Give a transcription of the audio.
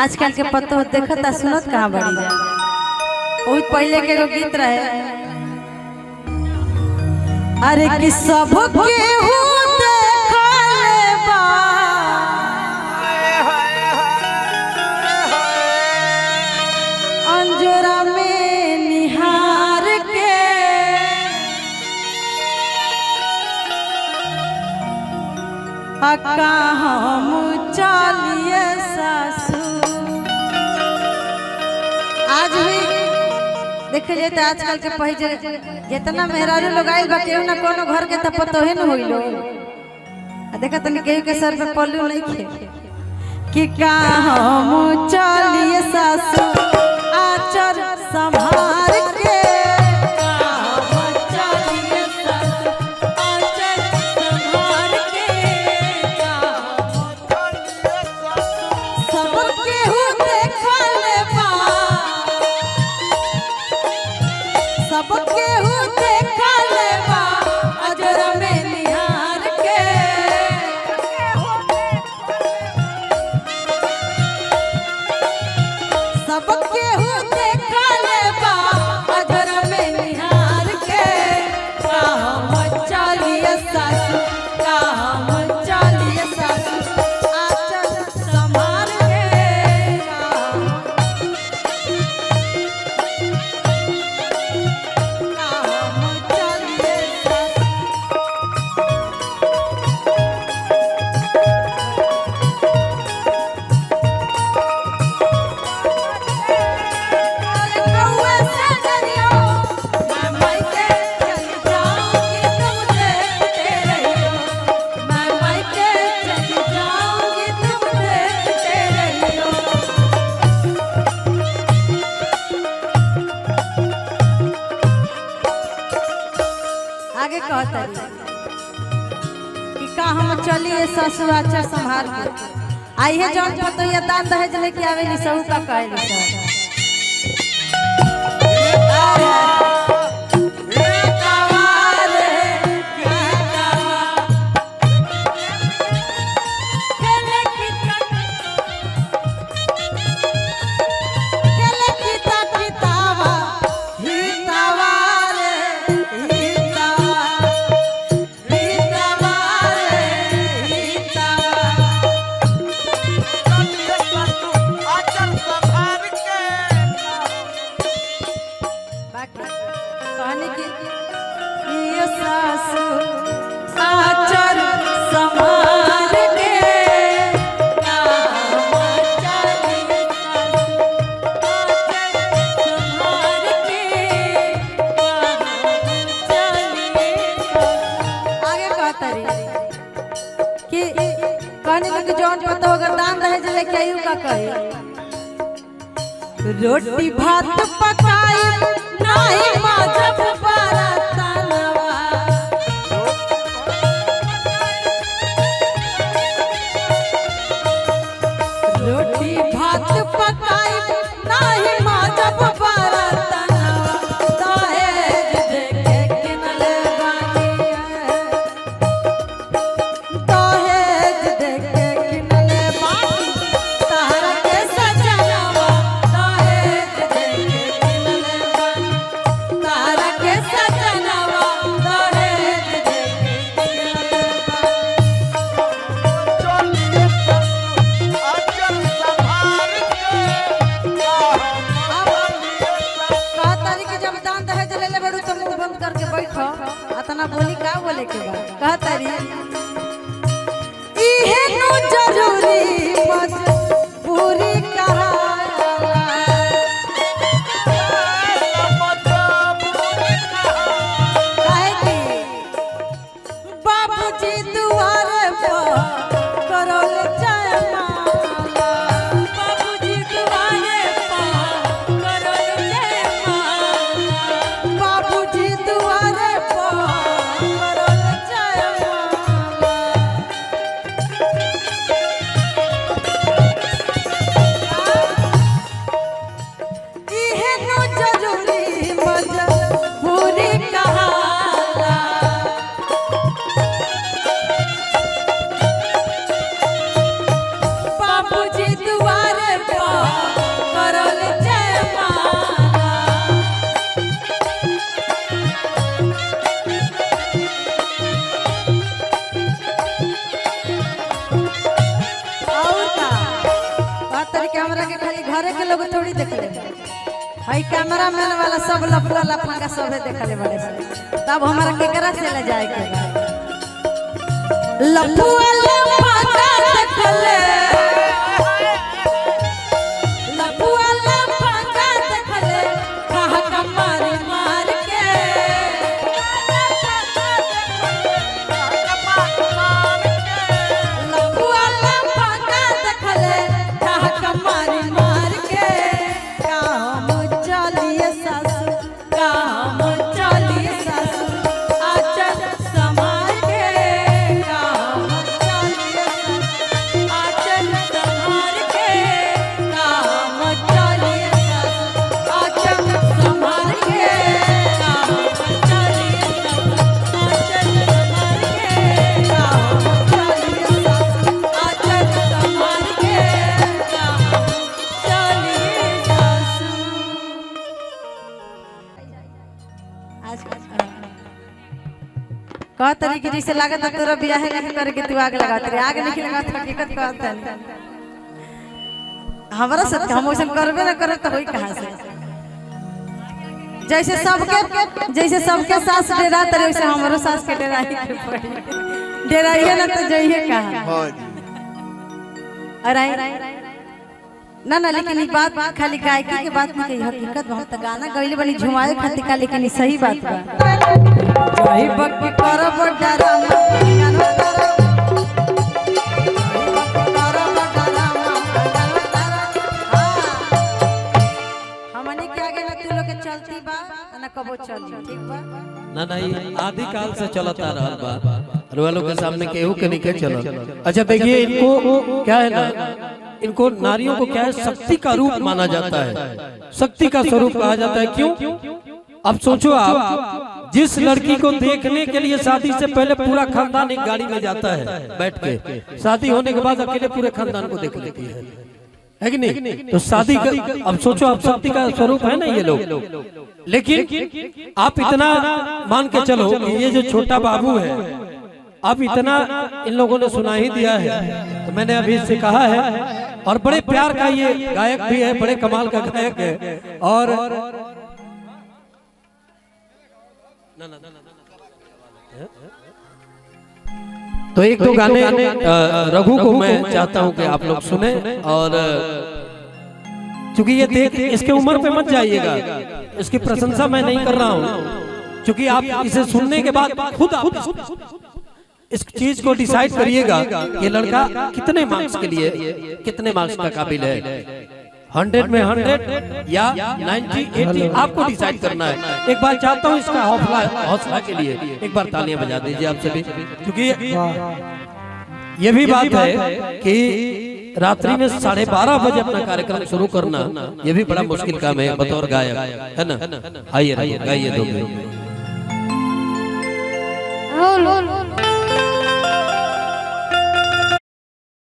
आजकल के पतो देखता सुनत कहाँ बड़ी जा। बहुत पहले के एगो गीत रहे, अरे कि सब केहू देखले बा अंजोरा में निहार के, अक्का हम चलिए सासू। आज भी देखे जाए तो आजकल के पहले जितना मेहरारू लोग आइल बा केहू ना कोनो घर के त पतो है न होइलो। देखा तनी केहू के सर पे पल्लू नहीं खे कि का हम चलिए सासू आचर संभार के, आगे कहता कि का हम चलिए ससुर आचर संभाल के। आई है जौन पतो या दान दहेज लेके आवे नी सहू का कहली सब। कहने की ये सासू आचर संभाल के, आगे कहता रही कि कहने लगे जौन पता होगा दान दहेज लेके आयु का कहे रोटी भात पकाई नहीं माजब बरतनवा, रोटी भात पकाई नहीं माजब बरतनवा, दहेज देके किनले बानी दहेज देके किनले बानी तारा के सजनवा, दहेज देके किनले बानी तारा के सजनवा, दहेज देके किनले जब दान दहेज ले ले बड़ू तो मुंह बंद करके बैठो, अतना बोली का बोले के बा कहता रही इहे नु जरूरी मजबूरी कहा बाबूजी दुआरे पर करल जयमाला, बाबूजी दुआरे पर करल जयमाला, बाबूजी दुआरे पर करल जयमाला। तरीके हमरा के खाली घरे के लोग थोड़ी देख ले हई कैमरा मैन वाला सब लफड़ा लफंगा सबे देखले बड़े तब हमरा केकरा से ले जाए के लफुआ लफंगा देखले लफुआ लफंगा देखले कहा कमारी मार के लफुआ लफंगा देखले कहा कमारी मार के काम चलिए सासू काम चलिए सासू आचल समार के काम चलिए सासू आचल समार के काम चलिए सासू आचल समार के काम चलिए सासू आचल समार के काम चलिए सासू आचल समार के काम चलिए सासू कह तरीके जैसे लागत तोरा बियाह नहीं करके तू आग लगात रे आग नहीं लगात हकीकत कहत है हमरा से हम वैसे करबे ना करे तो होई कहां से जैसे सबके सास डेरा तरे वैसे हमरो सास के डेरा ही के पड़ी डेराइए ना तो जइए कहां हां जी अरे ना लेकिन ई बात खाली गायकी के बात नहीं कही हकीकत हम त गाना गइले बनी झुमाए खातिर का लेकिन ई सही बात बा जय भक्ति करब डरामा गाना तारा हमने के आगे ना तू लोग के चलती बा ना कबो चली ठीक बा ना ये आदि काल से चलता रहल बा वालों के सामने केहू के नहीं के चलल। अच्छा देखिए इनको क्या है ना इनको नारियों को क्या है शक्ति का रूप माना जाता है, शक्ति का स्वरूप कहा जाता है। क्यों? अब सोचो आप जिस लड़की को देखने के लिए शादी से पहले पूरा खानदान एक गाड़ी में जाता है बैठ के, शादी होने के बाद अकेले पूरे खानदान को देख लेती है कि नहीं? तो शादी अब सोचो आप शक्ति का स्वरूप है ना ये लोग। लेकिन आप इतना मान के चलो ये जो छोटा बाबू है अब इतना इन लोगों ने सुना ही दिया है, तो मैंने अभी इससे कहा है और बड़े प्यार का ये गायक भी है, बड़े कमाल का गायक है। और तो एक दो गाने रघु को मैं चाहता हूं कि आप लोग सुने। और क्योंकि ये देख इसके उम्र पे मत जाइएगा, इसकी प्रशंसा मैं नहीं कर रहा हूं, क्योंकि आप इसे सुनने के बाद खुद आप इस चीज को डिसाइड करिएगा ये लड़का कितने मार्क्स के लिए कितने मार्क्स का काबिल है, 100 में 100 या 90 80 आपको डिसाइड करना है। एक बार चाहता हूँ इसका हौसला के लिए एक बार तालियां बजा दीजिए आप सभी, क्योंकि ये भी बात है कि रात्रि में 12:30 बजे अपना कार्यक्रम शुरू करना ये भी बड़ा मुश्किल काम है बतौर गायक, है ना? आइए गाइए दो